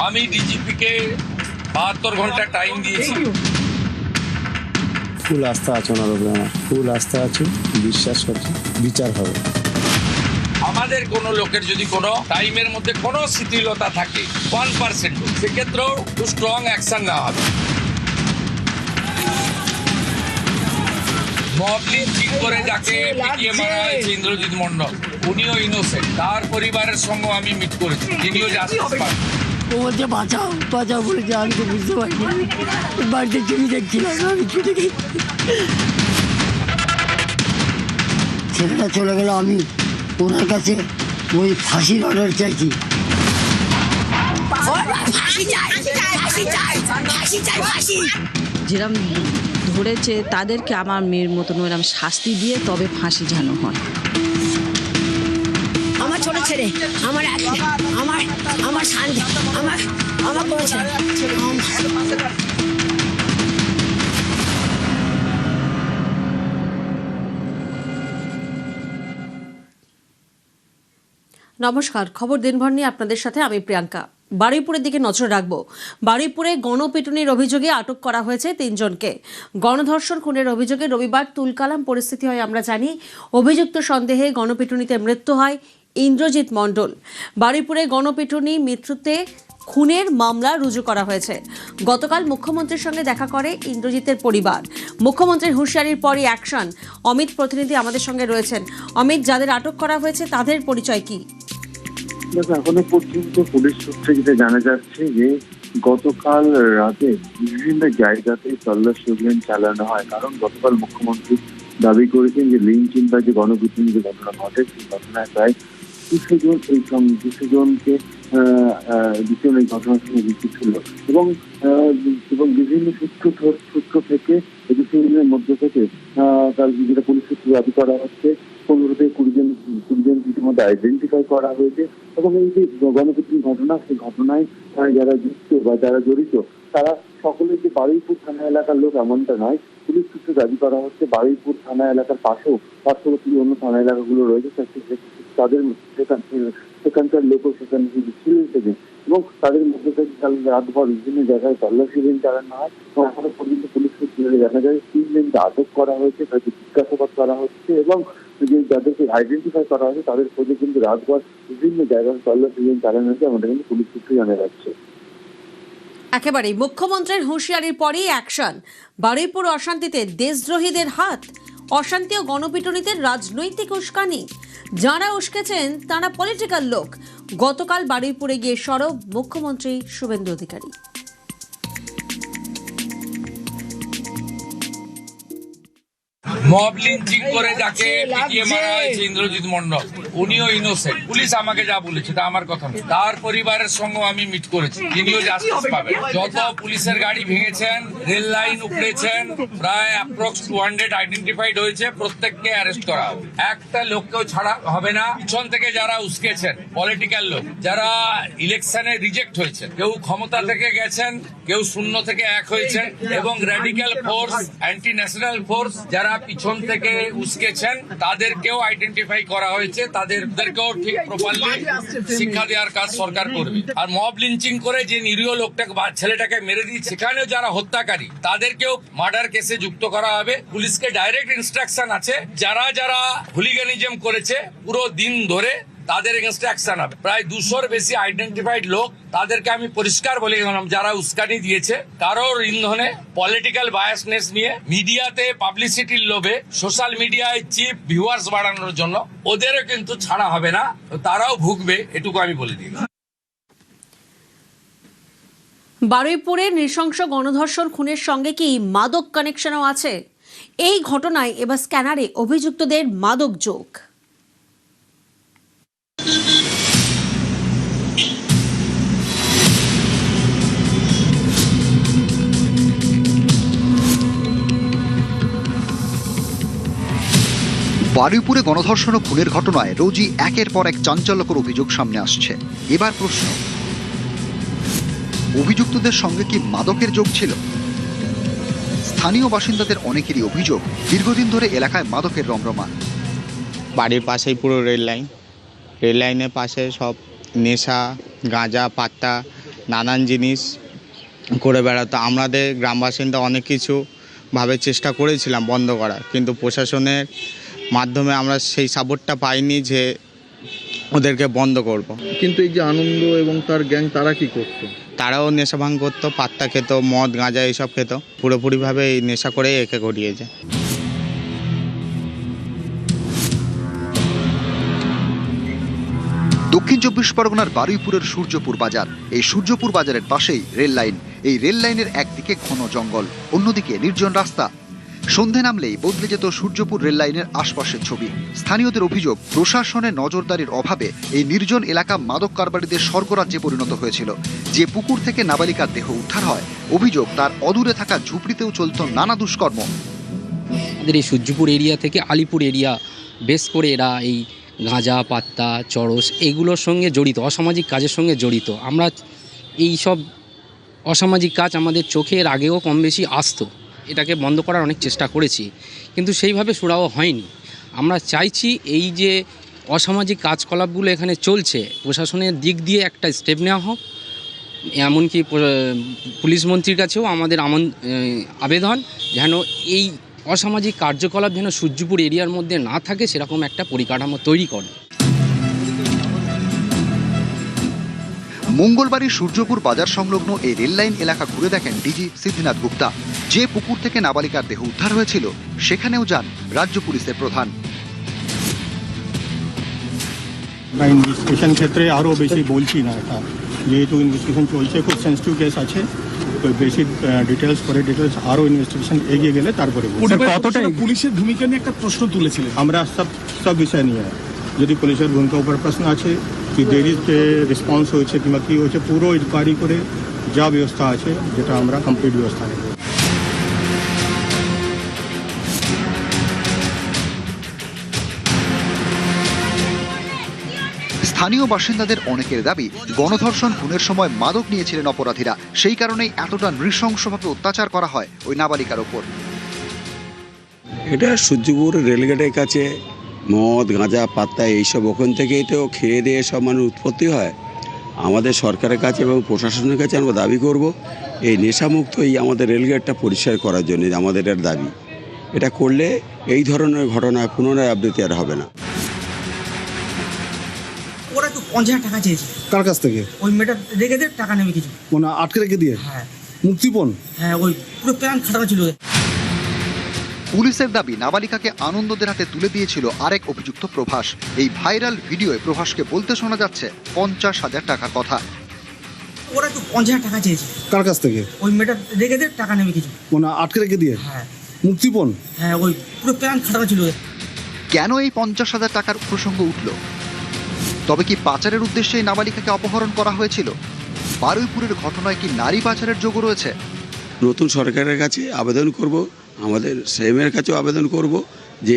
আমি ডিজিপিকে 72 ঘন্টা টাইম দিয়েছি। ফুল আস্থা আছে ওনার উপরে, আমার ফুল আস্থা আছে, বিশ্বাস করছি বিচার হবে। আমাদের কোনো লোকের যদি কোনো টাইমের মধ্যে কোনো শিথিলতা থাকে 1%, সেক্ষেত্রেও খুব স্ট্রং অ্যাকশন নেওয়া হবে। মবলিন ঠিক করে যাকে পিটিয়ে মারা হয়েছে ইন্দ্রজিৎ মন্ডল, উনিও ইনোসেন্ট। তার পরিবারের সঙ্গে আমি মিট করেছি, তিনিও জাস্টিস পান। ও বলছে বাঁচাও বাঁচাও বলেছে, আমি তো বুঝতে পারিনি। বাড়িতে টিভি দেখছিলাম, আমি ছুটে গেছি। ছেলেটা চলে গেল, আমি ওনার কাছে ওই ফাঁসির অর্ডার চাইছি। যেরকম ধরেছে তাদেরকে আমার মেয়ের মতন ওরকম শাস্তি দিয়ে তবে ফাঁসি যেন হয়। আমার ছোট ছেলে, আমার আমার আমার শান্তি, আমার আমার কোনো ছেলে। নমস্কার, খবর দিনভর নিয়ে আপনাদের সাথে আমি প্রিয়াঙ্কা। বারুইপুরের দিকে নজর রাখবো। বারুইপুরে গণপিটুনির অভিযোগে আটক করা হয়েছে 3 জনকে। গণধর্ষণ খুনের অভিযোগে রবিবার তুলকালাম পরিস্থিতি হয় আমরা জানি। অভিযুক্ত সন্দেহে গণপিটুনিতে মৃত্যু হয় ইন্দ্রজিৎ মণ্ডল। বারুইপুরে গণপিটুনি মৃত্যুতে খুনের মামলা রুজু করা হয়েছে। গতকাল মুখ্যমন্ত্রীর সঙ্গে দেখা করে ইন্দ্রজিতের পরিবার। মুখ্যমন্ত্রীর হুঁশিয়ারির পরই অ্যাকশন। অমিত প্রতিনিধি আমাদের সঙ্গে রয়েছেন। অমিত, যাদের আটক করা হয়েছে তাদের পরিচয় কি? এখনো পর্যন্ত পুলিশ সূত্রে যেটা জানা যাচ্ছে যে গতকাল রাতে বিভিন্ন জায়গাতে তল্লাশি অভিযান চালানো হয়, কারণ গতকাল মুখ্যমন্ত্রী দাবি করেছেন যে লিঞ্চিং বা যে গণপিটুনি যে ঘটনা ঘটে সেই ঘটনায় প্রায় 200 জন এই 200 জনকে এই ঘটনার সঙ্গে যুক্ত ছিল এবং বিভিন্ন সূত্র থেকে 200 জনের মধ্যে থেকে তার যেটা পুলিশ সূত্রে দাবি করা হচ্ছে 15 থেকে 20 জন ইতিমধ্যে আইডেন্টিফাই করা হয়েছে এবং এই যে গণপিটুনি ঘটনা, সেই ঘটনায় যারা যুক্ত বা যারা জড়িত তারা সকলে যে বারুইপুর থানা এলাকার লোক এমনটা নয়। পুলিশ সূত্রে দাবি করা হচ্ছে বারুইপুর থানা এলাকার পাশেও পার্শ্ববর্তী অন্য থানা এলাকাগুলো রয়েছে, তাদের সেখানকার লোকও সেখানে ছিলেন সেদিন এবং তাদের মধ্যে থেকে কাল রাতভর বিভিন্ন জায়গায় তল্লাশি অভিযান চালানো হয়। এখনো পর্যন্ত পুলিশ সূত্রে জানা যায় 3 জনকে আটক করা হয়েছে, তাদের জিজ্ঞাসাবাদ করা হচ্ছে এবং যে যাদেরকে আইডেন্টিফাই করা হয়েছে তাদের খোঁজে কিন্তু রাতভর বিভিন্ন জায়গায় তল্লাশি অভিযান চালানো হয়েছে, আমাদের কিন্তু পুলিশ সূত্রে জানা যাচ্ছে। একেবারেই মুখ্যমন্ত্রীর হুঁশিয়ারির পরই অ্যাকশন। বারুইপুর অশান্তিতে দেশদ্রোহীদের হাত, অশান্তি ও গণপিটুনিতে রাজনৈতিক উস্কানি। যারা উস্কেছেন তারা পলিটিক্যাল লোক। গতকাল বারুইপুরে গিয়ে সরব মুখ্যমন্ত্রী শুভেন্দু অধিকারী। মব লিঞ্চিং করে যাকে পিটিয়ে মারা হয়েছে ইন্দ্রজিৎ মন্ডল, উনিও ইনোসেন্ট। পুলিশ আমাকে যা বলেছে তা আমার কথা নয়। তার পরিবারের সঙ্গে আমি মিট করেছি, তিনিও জাস্টিস পাবেন। যত পুলিশের গাড়ি ভেঙেছেন, রেল লাইন উপড়েছেন, প্রায় অ্যাপ্রক্স 200 আইডেন্টিফাইড হয়েছে, প্রত্যেককে অ্যারেস্ট করা হবে। একটা লোককেও ছাড়া হবে না। পিছন থেকে যারা উস্কেছেন পলিটিক্যাল লোক, যারা ইলেকশনে রিজেক্ট হয়েছে, কেউ ক্ষমতা থেকে গেছেন, কেউ শূন্য থেকে 1 হয়েছেন এবং radical force, anti national force যারা পিছন থেকে উস্কেছেন তাদেরকেও আইডেন্টিফাই করা হয়েছে, তাদেরকেও ঠিক প্রপারলি শিক্ষা দেওয়ার কাজ সরকার করবে। আর মব লিঞ্চিং করে যে নিরীহ লোকটাকে বা ছেলেটাকে মেরে দিয়ে সেখানেও যারা হত্যাকারী তাদেরকেও মার্ডার কেসে যুক্ত করা হবে। পুলিশকে ডাইরেক্ট ইনস্ট্রাকশন আছে, যারা যারা হুলিগানিজম করেছে পুরো দিন ধরে তাদের এগেনস্টে অ্যাকশন হবে। প্রায় 200-র বেশি আইডেন্টিফাইড লোক, তাদেরকে আমি পরিষ্কার বলে গেলাম যারা উস্কানি দিয়েছে, কারোর ইন্ধনে পলিটিক্যাল বায়াসনেস নিয়ে মিডিয়াতে পাবলিসিটির লোভে সোশ্যাল মিডিয়ায় চিপ ভিউয়ার্স বাড়ানোর জন্য ওদেরও কিন্তু ছাড়া হবে না, তারাও ভুগবে, এটুকু আমি বলে দিই। বারুইপুরে নৃশংস গণধর্ষণ খুনের সঙ্গে কি মাদক কানেকশনও আছে? এই ঘটনায় এবার স্ক্যানারে অভিযুক্তদের মাদক যোগ। বারুইপুরে গণধর্ষণ ও খুনের ঘটনায় রোজই একের পর এক চাঞ্চল্যকর অভিযোগ সামনে আসছে। এবার প্রশ্ন, অভিযুক্তদের সঙ্গে কি মাদকের যোগ ছিল? স্থানীয় বাসিন্দাদের অনেকেরই অভিযোগ, দীর্ঘদিন ধরে এলাকায় মাদকের রমরমা। বাড়ির পাশেই পুরো রেল লাইনের পাশে সব নেশা, গাঁজা, পাত্তা নানান জিনিস করে বেড়াতো। আমাদের গ্রামবাসিন্দা অনেক কিছু ভাবে চেষ্টা করেছিলাম বন্ধ করার, কিন্তু প্রশাসনের মাধ্যমে আমরা সেই সাপোর্টটা পাইনি যে ওদেরকে বন্ধ করব। কিন্তু এই যে আনন্দ এবং তার গ্যাং তারা কি করতো? তারাও নেশা ভাঙ করতো, পাত্তা খেত, মদ গাঁজা এইসব খেত, পুরোপুরিভাবে এই নেশা করেই একে ঘটিয়েছে। দক্ষিণ 24 পরগনার বারুইপুরের সূর্যপুর বাজার। এই সূর্যপুর বাজারের পাশেই রেল লাইন। এই রেল লাইনের একদিকে ঘন জঙ্গল, অন্যদিকে নির্জন রাস্তা। সন্ধে নামলেই বদলে যেত সূর্যপুর রেল লাইনের আশপাশের ছবি। স্থানীয়দের অভিযোগ, প্রশাসনের নজরদারির অভাবে এই নির্জন এলাকা মাদক কারবারিদের স্বর্গরাজ্যে পরিণত হয়েছিল। যে পুকুর থেকে নাবালিকার দেহ উদ্ধার হয়, অভিযোগ তার অদূরে থাকা ঝুপড়িতেও চলত নানা দুষ্কর্ম। আমাদের এই সূর্যপুর এরিয়া থেকে আলিপুর এরিয়া বেশ করে এরা এই গাঁজা, পাত্তা, চরস এগুলোর সঙ্গে জড়িত, অসামাজিক কাজের সঙ্গে জড়িত। আমরা এই সব অসামাজিক কাজ আমাদের চোখের আগেও কম বেশি আসতো। এটাকে বন্ধ করার অনেক চেষ্টা করেছি, কিন্তু সেইভাবে সুরাহা হয়নি। আমরা চাইছি এই যে অসামাজিক কাজকলাপগুলো এখানে চলছে, প্রশাসনের দিক দিয়ে একটা স্টেপ নেওয়া হোক। এমনকি পুলিশ মন্ত্রীর কাছেও আমাদের আবেদন যেন এই অসামাজিক কার্যকলাপ যেন সূর্যপুর এরিয়ার মধ্যে না থাকে, সেরকম একটা পরিকাঠামো তৈরি করে। মঙ্গলবারই সূর্যপুর বাজার সংলগ্ন এই রেল লাইন এলাকা ঘুরে দেখেন ডিজি সিদ্ধিনাথ গুপ্তা। যে পুকুর থেকে নাবালিকার দেহ উদ্ধার হয়েছিল সেখানেও যান রাজ্য পুলিশের প্রধান। ইনভেস্টিগেশন ক্ষেত্রে আরও বেশি বলছি না, এটা যেহেতু ইনভেস্টিগেশন চলছে, খুব সেন্সিটিভ কেস আছে, তো বেশি ডিটেলস আরও ইনভেস্টিগেশন এগিয়ে গেলে তারপরে কতটা পুলিশের ভূমিকা নিয়ে একটা প্রশ্ন তুলেছিলেন। আমরা সব বিষয় নিয়ে, যদি পুলিশের ভূমিকা উপর প্রশ্ন আছে, কি দেরিতে রেসপন্স হয়েছে কিংবা কী হয়েছে, পুরো ইনকোয়ারি করে যা ব্যবস্থা আছে, যেটা আমরা কমপ্লিট ব্যবস্থা নেব। স্থানীয় বাসিন্দাদের অনেকের দাবি, গণধর্ষণ খুনের সময় মাদক নিয়েছিলেন অপরাধীরা, সেই কারণেই এতটা নৃশংসভাবে অত্যাচার করা হয় ওই নাবালিকার ওপর। এটা সূর্যপুর রেলগেটের কাছে মদ, গাঁজা, পাত্তা এইসব ওখান থেকেই তো খেয়ে দিয়ে সব মানুষ উৎপত্তি হয়। আমাদের সরকারের কাছে এবং প্রশাসনের কাছে আমরা দাবি করব, এই নেশামুক্ত এই আমাদের রেলগেটটা পরিষ্কার করার জন্য আমাদের এর দাবি। এটা করলে এই ধরনের ঘটনা পুনরাবৃত্তি আর হবে না। ওরা তো 50,000 টাকা চেয়েছে। কার কাছ থেকে? ওই মেয়েটা রেখে দিয়ে টাকা নেবে কিছু, মানে আটকে রেখে দিয়ে। হ্যাঁ, মুক্তিপণ। হ্যাঁ, ওই পুরো প্ল্যান খাটানো ছিল। পুলিশের দাবি, নাবালিকাকে আনন্দদের হাতে তুলে দিয়েছিল আরেক অভিযুক্ত প্রভাস। এই ভাইরাল ভিডিওয়ে প্রভাসকে বলতে শোনা যাচ্ছে 50,000 টাকার কথা। ওরা তো 50,000 টাকা চেয়েছে। কার কাছ থেকে? ওই মেয়েটা রেখে দিয়ে টাকা নেবে কিছু, মানে আটকে রেখে দিয়ে। হ্যাঁ, মুক্তিপণ। হ্যাঁ, ওই পুরো প্ল্যান খাটানো ছিল। কেন এই 50,000 টাকার প্রসঙ্গ উঠল? তবে কি পাচারের উদ্দেশ্যে এই নাবালিকাকে অপহরণ করা হয়েছিল? বারুইপুরের ঘটনায় কি নারী পাচারের যোগ রয়েছে? নতুন সরকারের কাছে আবেদন করব, আমাদের সিএমের কাছেও আবেদন করব যে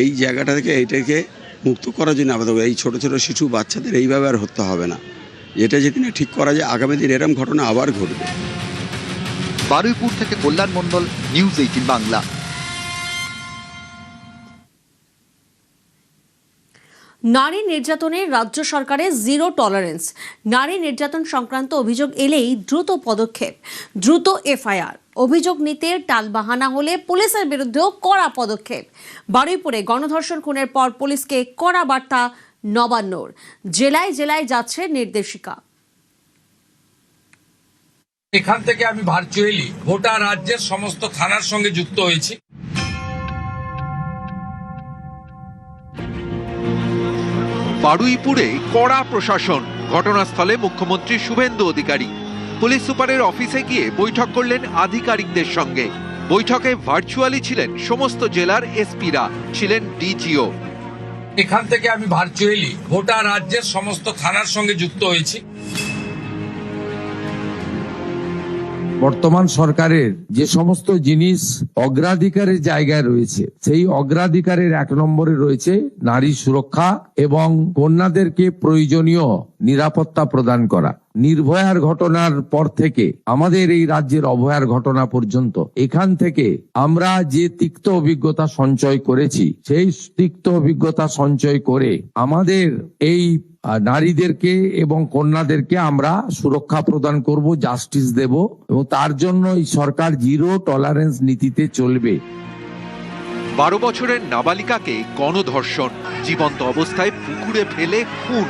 এই জায়গাটা থেকে এইটাকে মুক্ত করার জন্য আবেদন। এই ছোট ছোট শিশু বাচ্চাদের এইভাবে আর হতে হবে না। এটা যদি না ঠিক করা যায়, আগামী দিন এরকম ঘটনা আবার ঘটবে। বারুইপুর থেকে কল্যাণ মণ্ডল, নিউজ 18 বাংলা। নারী নির্যাতনে রাজ্য সরকারের জিরো টলারেন্স। নারী নির্যাতন সংক্রান্ত অভিযোগ এলেই দ্রুত পদক্ষেপ, দ্রুত এফআইআর। অভিযোগ নিতে টালবাহানা হলে পুলিশের বিরুদ্ধেও কড়া পদক্ষেপ। বারুইপুরে গণধর্ষণ খুনের পর পুলিশকে কড়া বার্তা নবান্নর। জেলায় জেলায় যাচ্ছে নির্দেশিকা। এখান থেকে আমি ভার্চুয়ালি গোটা রাজ্যের সমস্ত থানার সঙ্গে যুক্ত হয়েছি। বারুইপুরে কড়া প্রশাসন, ঘটনাস্থলে মুখ্যমন্ত্রী শুভেন্দু অধিকারী। পুলিশ সুপারের অফিসে গিয়ে বৈঠক করলেন আধিকারিকদের সঙ্গে। বৈঠকে ভার্চুয়ালি ছিলেন সমস্ত জেলার এসপিরা, ছিলেন ডিজিও। এখান থেকে আমি ভার্চুয়ালি গোটা রাজ্যের সমস্ত থানার সঙ্গে যুক্ত হয়েছি। বর্তমান সরকারের যে সমস্ত জিনিস অগ্রাধিকারের জায়গায় রয়েছে, সেই অগ্রাধিকারের 1 নম্বরে রয়েছে নারী সুরক্ষা এবং কন্যাদেরকে প্রয়োজনীয় নিরাপত্তা প্রদান করা। নির্ভয়ার ঘটনার পর থেকে আমাদের এই রাজ্যের অভয়ার ঘটনা পর্যন্ত এখান থেকে আমরা যে তিক্ত অভিজ্ঞতা সঞ্চয় করেছি, সেই তিক্ত অভিজ্ঞতা সঞ্চয় করে আমাদের এই নারীদেরকে এবং কন্যাদেরকে আমরা সুরক্ষা প্রদান করব, জাস্টিস দেব, এবং তার জন্য এই সরকার জিরো টলারেন্স নীতিতে চলবে। 12 বছরের নাবালিকাকে গণধর্ষণ, জীবন্ত অবস্থায় পুকুরে ফেলে খুন।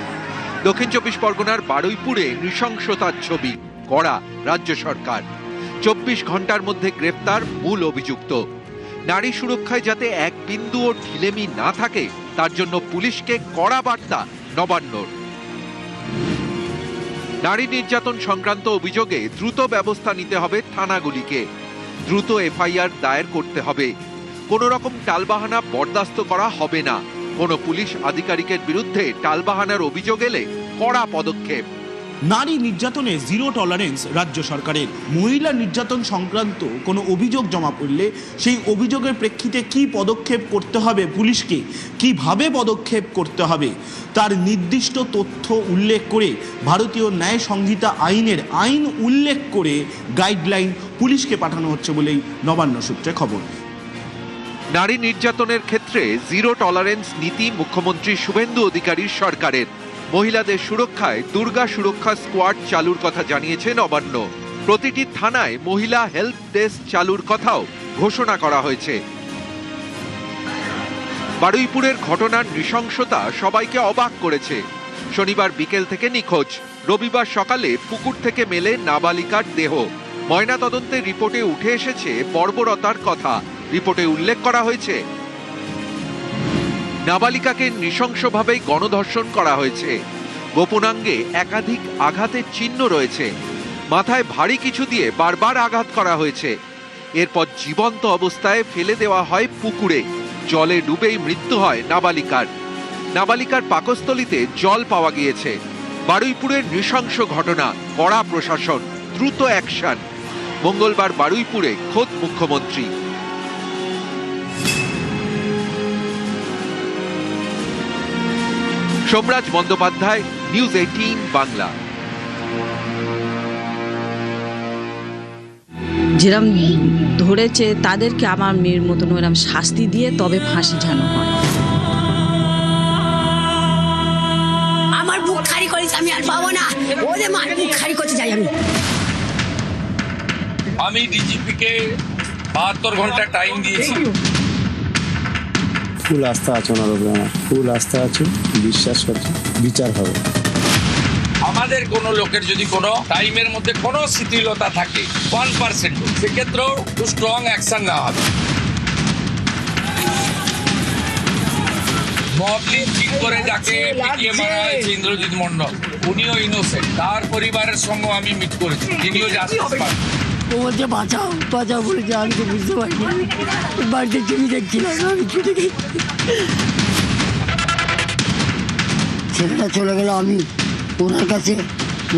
দক্ষিণ 24 পরগনার বারুইপুরে নৃশংসতার ছবি, কড়া রাজ্য সরকার। 24 ঘন্টার মধ্যে গ্রেফতার মূল অভিযুক্ত। নারী সুরক্ষায় যাতে এক বিন্দুও ঢিলেমি না থাকে তার জন্য পুলিশকে কড়া বার্তা নবান্নর। নারী নির্যাতন সংক্রান্ত অভিযোগে দ্রুত ব্যবস্থা নিতে হবে থানাগুলিকে, দ্রুত এফআইআর দায়ের করতে হবে। কোনো রকম টালবাহানা বরদাস্ত করা হবে না। কোনো পুলিশ আধিকারিকের বিরুদ্ধে টালবাহানার অভিযোগ এলে কড়া পদক্ষেপ। নারী নির্যাতনে জিরো টলারেন্স রাজ্য সরকারের। মহিলা নির্যাতন সংক্রান্ত কোনো অভিযোগ জমা পড়লে সেই অভিযোগের প্রেক্ষিতে কি পদক্ষেপ করতে হবে পুলিশকে, কিভাবে পদক্ষেপ করতে হবে তার নির্দিষ্ট তথ্য উল্লেখ করে ভারতীয় ন্যায় সংহিতা আইন উল্লেখ করে গাইডলাইন পুলিশকে পাঠানো হচ্ছে বলেই নবান্ন সূত্রে খবর। নারী নির্যাতনের ক্ষেত্রে জিরো টলারেন্স নীতি মুখ্যমন্ত্রী শুভেন্দু অধিকারীর সরকারের। মহিলাদের সুরক্ষায় দুর্গা সুরক্ষা স্কোয়াড চালুর কথা জানিয়েছে নবান্ন। প্রতিটি থানায় মহিলা হেল্প ডেস্ক চালুর কথাও ঘোষণা করা হয়েছে। বারুইপুরের ঘটনার নৃশংসতা সবাইকে অবাক করেছে। শনিবার বিকেল থেকে নিখোঁজ, রবিবার সকালে পুকুর থেকে মেলে নাবালিকার দেহ। ময়নাতদন্তের রিপোর্টে উঠে এসেছে বর্বরতার কথা। রিপোর্টে উল্লেখ করা হয়েছে নাবালিকাকে নৃশংসভাবে গণধর্ষণ করা হয়েছে। গোপনাঙ্গে একাধিক আঘাতের চিহ্ন রয়েছে। মাথায় ভারী কিছু দিয়ে বারবার আঘাত করা হয়েছে। এরপর জীবন্ত অবস্থায় ফেলে দেওয়া হয় পুকুরে। জলে ডুবেই মৃত্যু হয় নাবালিকার। নাবালিকার পাকস্থলীতে জল পাওয়া গিয়েছে। বারুইপুরের নৃশংস ঘটনা, কড়া প্রশাসন, দ্রুত অ্যাকশন। মঙ্গলবার বারুইপুরে খোদ মুখ্যমন্ত্রী। সোমরাজ বন্দ্যোপাধ্যায়, নিউজ 18 বাংলা। যেরকম ধরেছে তাদেরকে আমার মেয়ের মতন এরকম শাস্তি দিয়ে তবে ফাঁসি ঝানো হয়। আমার বুক খালি করিস, আমি আর পাবো না। ওদের মার বুক খালি করতে চাই আমি ডিজিপিকে 72 ঘন্টা টাইম দিয়েছি। ফুল আস্থা আছে ওনার উপরে, আমার ফুল আস্থা আছে, বিশ্বাস করছি বিচার হবে। আমাদের কোন লোকের যদি কোনো টাইমের মধ্যে কোনো শিথিলতা থাকে 1%, সেক্ষেত্রেও স্ট্রং অ্যাকশন নেওয়া হবে। মবলিন ঠিক করে যাকে পিটিয়ে মারা হয়েছে ইন্দ্রজিৎ মন্ডল, উনিও ইনোসেন্ট। তার পরিবারের সঙ্গে আমি মিট করেছি, তিনিও জাস্টিস পাবেন। ও বলছে বাঁচাও বাঁচাও বলেছে, আমি তো বুঝতে পারিনি। বাড়িতে টিভি দেখছিলাম, আমি ছুটে গেছি। ছেলেটা চলে গেল, আমি ওনার কাছে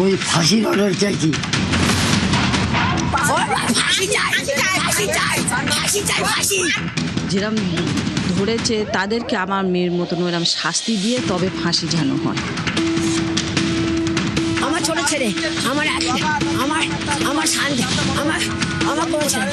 ওই ফাঁসির অর্ডার চাইছি। যেরকম ধরেছে তাদেরকে আমার মেয়ের মতন এরকম শাস্তি দিয়ে তবে ফাঁসি ঝানো হয়। আমার ছোট ছেলে, আমার শান্তি, আমার কোনো ছেলে